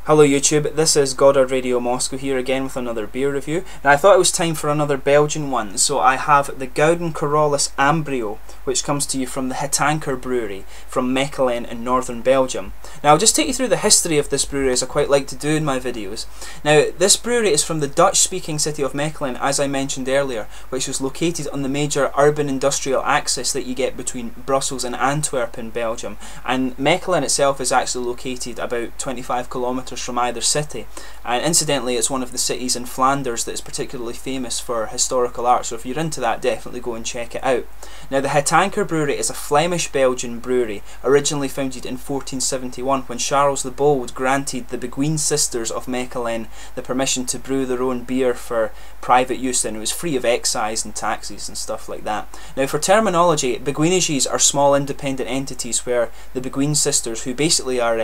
Hello YouTube, this is Goddard Radio Moscow here again with another beer review. Now I thought it was time for another Belgian one, so I have the Gouden Carolus Ambrio, which comes to you from the Het Anker Brewery from Mechelen in northern Belgium. Now I'll just take you through the history of this brewery as I quite like to do in my videos. Now this brewery is from the Dutch speaking city of Mechelen, as I mentioned earlier, which is located on the major urban industrial axis that you get between Brussels and Antwerp in Belgium, and Mechelen itself is actually located about 25 kilometres from either city, and incidentally it's one of the cities in Flanders that is particularly famous for historical art, so if you're into that, definitely go and check it out. Now the Het Anker Brewery is a Flemish-Belgian brewery originally founded in 1471 when Charles the Bold granted the Beguine sisters of Mechelen the permission to brew their own beer for private use, and it was free of excise and taxes and stuff like that. Now for terminology, beguinages are small independent entities where the Beguine sisters, who basically are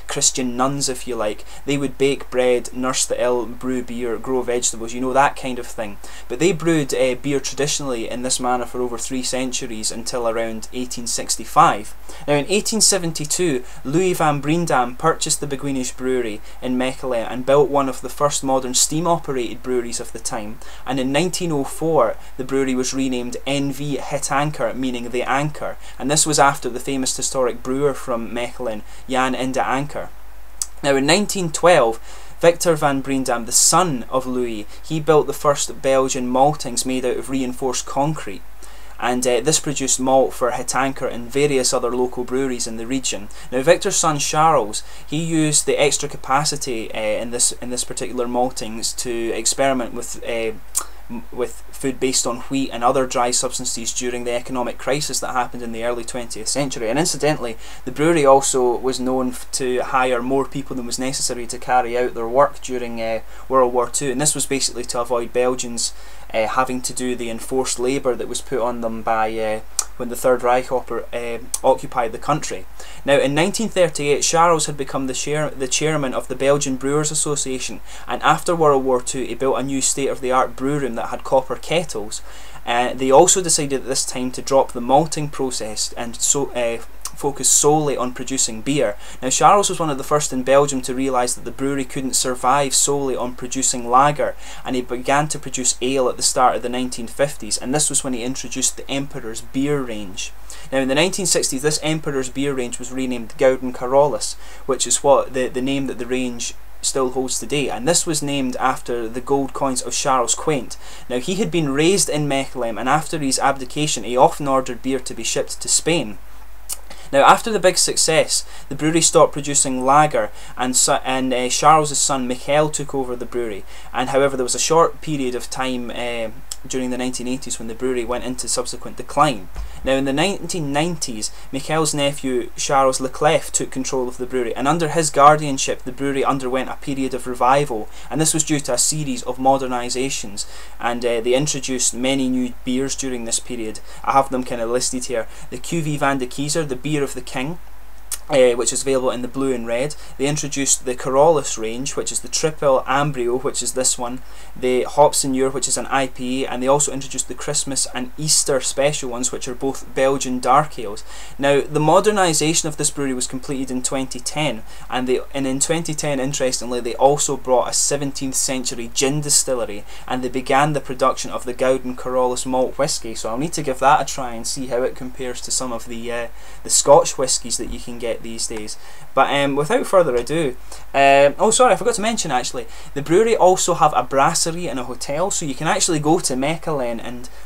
Christian nuns if you like, they would bake bread, nurse the ill, brew beer, grow vegetables, you know, that kind of thing. But they brewed beer traditionally in this manner for over 3 centuries until around 1865. Now in 1872, Louis van Breendam purchased the Beguinage brewery in Mechelen and built one of the first modern steam-operated breweries of the time. And in 1904, the brewery was renamed NV Het Anker, meaning the Anchor, and this was after the famous historic brewer from Mechelen, Jan de Anker. Now in 1912, Victor van Breendam, the son of Louis, he built the first Belgian maltings made out of reinforced concrete, and this produced malt for Het Anker and various other local breweries in the region. Now Victor's son Charles, he used the extra capacity in this particular maltings to experiment with food based on wheat and other dry substances during the economic crisis that happened in the early 20th century. And incidentally, the brewery also was known to hire more people than was necessary to carry out their work during World War II, and this was basically to avoid Belgians having to do the enforced labour that was put on them by when the Third Reich occupied the country. Now in 1938, Charles had become the chairman of the Belgian Brewers Association, and after World War II he built a new state-of-the-art brew room that had copper kettles. They also decided at this time to drop the malting process and focus solely on producing beer. Now Charles was one of the first in Belgium to realise that the brewery couldn't survive solely on producing lager, and he began to produce ale at the start of the 1950s, and this was when he introduced the Emperor's beer range. Now in the 1960s, this Emperor's beer range was renamed Gouden Carolus, which is what the name that the range still holds today, and this was named after the gold coins of Charles Quint. Now he had been raised in Mechelen, and after his abdication he often ordered beer to be shipped to Spain. Now after the big success, the brewery stopped producing lager, and Charles' son Michael took over the brewery. And however, there was a short period of time during the 1980s when the brewery went into subsequent decline. Now in the 1990s, Michael's nephew Charles Leclerc took control of the brewery, and under his guardianship the brewery underwent a period of revival, and this was due to a series of modernisations, and they introduced many new beers during this period. I have them kind of listed here. The QV Van de Keyser, the beer of the king, which is available in the blue and red. They introduced the Carolus range, which is the Triple Ambrio, which is this one, the Hopsenior, which is an IPA, and they also introduced the Christmas and Easter special ones, which are both Belgian dark ales. Now the modernisation of this brewery was completed in 2010, and in 2010, interestingly, they also brought a 17th century gin distillery, and they began the production of the Gouden Carolus malt whisky. So I'll need to give that a try and see how it compares to some of the Scotch whiskies that you can get these days. But without further ado, oh sorry, I forgot to mention actually, the brewery also have a brasserie and a hotel, so you can actually go to Mechelen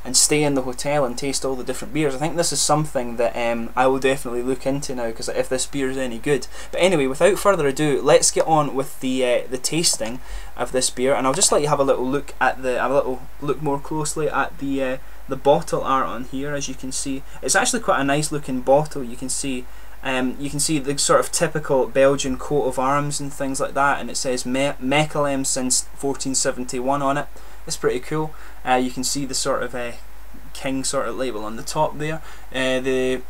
and stay in the hotel and taste all the different beers. I think this is something that I will definitely look into now, because if this beer is any good. But anyway, without further ado, let's get on with the tasting of this beer, and I'll just let you have a little look at look more closely at the bottle art on here. As you can see, it's actually quite a nice looking bottle. You can see the sort of typical Belgian coat of arms and things like that, and it says Mechelen since 1471 on it. It's pretty cool. You can see the sort of king sort of label on the top there. The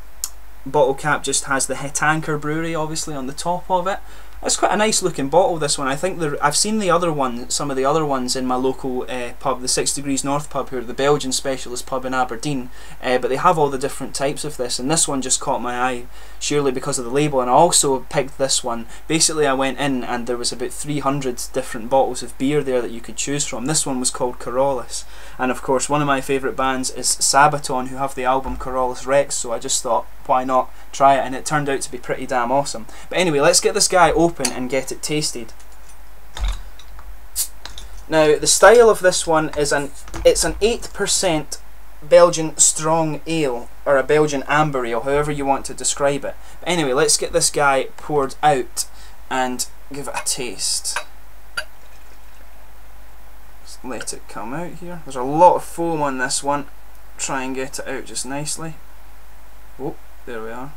bottle cap just has the Het Anker Brewery obviously on the top of it, It's quite a nice looking bottle, this one. I think I've seen the other one, some of the other ones in my local pub, the 6 Degrees North pub here, the Belgian specialist pub in Aberdeen, but they have all the different types of this, and this one just caught my eye, surely because of the label, and I also picked this one. Basically I went in and there was about 300 different bottles of beer there that you could choose from. This one was called Carolus, and of course one of my favourite bands is Sabaton, who have the album Carolus Rex, so I just thought, why not try it, and it turned out to be pretty damn awesome. But anyway, let's get this guy open and get it tasted. Now the style of this one is it's an 8% Belgian strong ale, or a Belgian amber ale, however you want to describe it. But anyway, let's get this guy poured out and give it a taste. Just let it come out here. There's a lot of foam on this one. Try and get it out just nicely. Oh, there we are.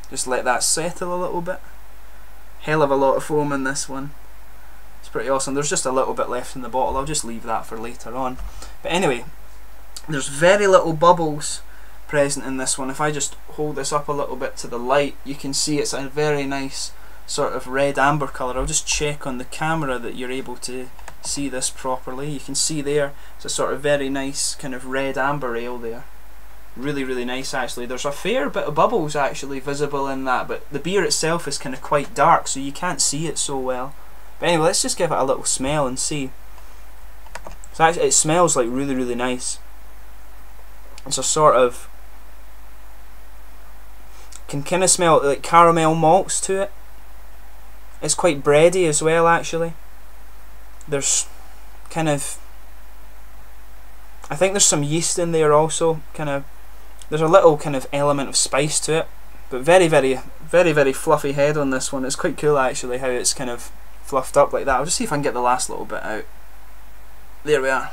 Just let that settle a little bit. Hell of a lot of foam in this one. It's pretty awesome. There's just a little bit left in the bottle. I'll just leave that for later on. But anyway, there's very little bubbles present in this one. If I just hold this up a little bit to the light, you can see it's a very nice sort of red amber colour. I'll just check on the camera that you're able to see this properly. You can see there, it's a sort of very nice kind of red amber ale there. Really, really nice actually. There's a fair bit of bubbles actually visible in that, but the beer itself is kind of quite dark, so you can't see it so well. But anyway, let's just give it a little smell and see. So actually, it smells like really, really nice. It's a sort of, can kind of smell like caramel malts to it. It's quite bready as well actually. There's kind of, I think there's some yeast in there also, kind of. There's a little kind of element of spice to it, but very, very, very, very fluffy head on this one. It's quite cool actually how it's kind of fluffed up like that. I'll just see if I can get the last little bit out. There we are.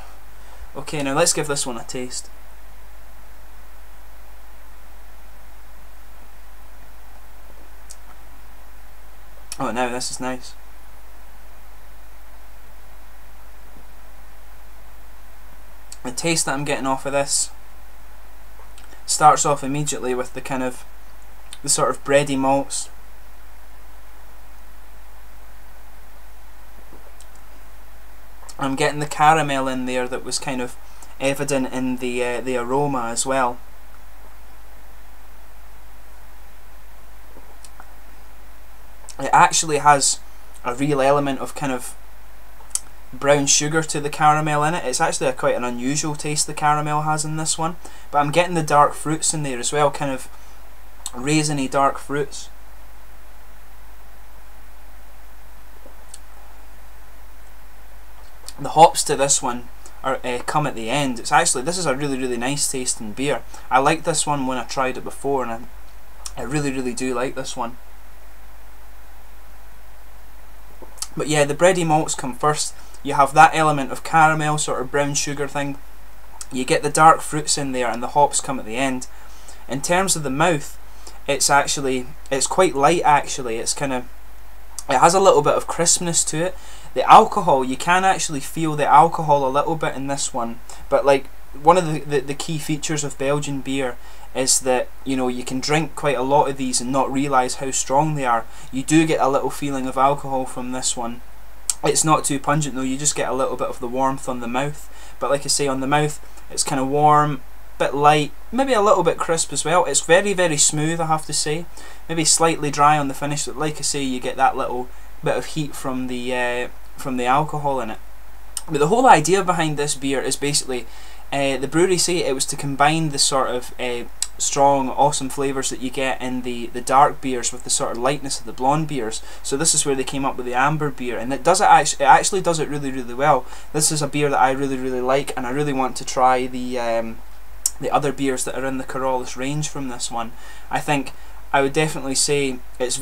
Okay, now let's give this one a taste. Oh, now this is nice. The taste that I'm getting off of this starts off immediately with the kind of, the sort of bready malts. I'm getting the caramel in there that was kind of evident in the aroma as well. It actually has a real element of kind of brown sugar to the caramel in it. It's actually quite an unusual taste the caramel has in this one, but I'm getting the dark fruits in there as well, kind of raisiny dark fruits. The hops to this one are come at the end. It's actually, this is a really, really nice tasting beer. I liked this one when I tried it before, and I really, really do like this one. But yeah, the bready malts come first. You have that element of caramel, sort of brown sugar thing. You get the dark fruits in there, and the hops come at the end. In terms of the mouth, it's quite light actually. It's kind of, it has a little bit of crispness to it. The alcohol, you can actually feel the alcohol a little bit in this one, but like one of the key features of Belgian beer is that, you know, you can drink quite a lot of these and not realise how strong they are. You do get a little feeling of alcohol from this one. It's not too pungent though, you just get a little bit of the warmth on the mouth. But like I say, on the mouth, it's kind of warm, bit light, maybe a little bit crisp as well. It's very, very smooth, I have to say. Maybe slightly dry on the finish, but like I say, you get that little bit of heat from the alcohol in it. But the whole idea behind this beer is basically, the brewery say it was to combine the sort of strong, awesome flavours that you get in the dark beers with the sort of lightness of the blonde beers. So this is where they came up with the amber beer, and it actually does it really, really well. This is a beer that I really, really like, and I really want to try the other beers that are in the Carolus range from this one. I think I would definitely say it's a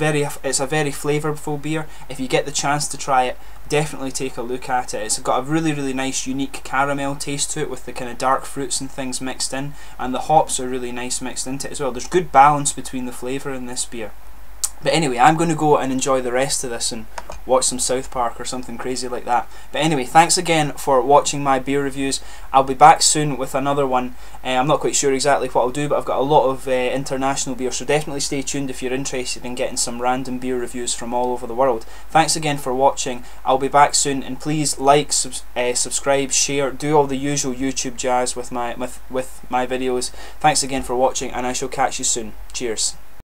very flavourful beer. If you get the chance to try it, definitely take a look at it. It's got a really, really nice unique caramel taste to it with the kind of dark fruits and things mixed in, and the hops are really nice mixed into it as well. There's good balance between the flavour in this beer. But anyway, I'm going to go and enjoy the rest of this and watch some South Park or something crazy like that. But anyway, thanks again for watching my beer reviews. I'll be back soon with another one. I'm not quite sure exactly what I'll do, but I've got a lot of international beer, so definitely stay tuned if you're interested in getting some random beer reviews from all over the world. Thanks again for watching. I'll be back soon, and please like, subscribe, share, do all the usual YouTube jazz with my videos. Thanks again for watching, and I shall catch you soon. Cheers.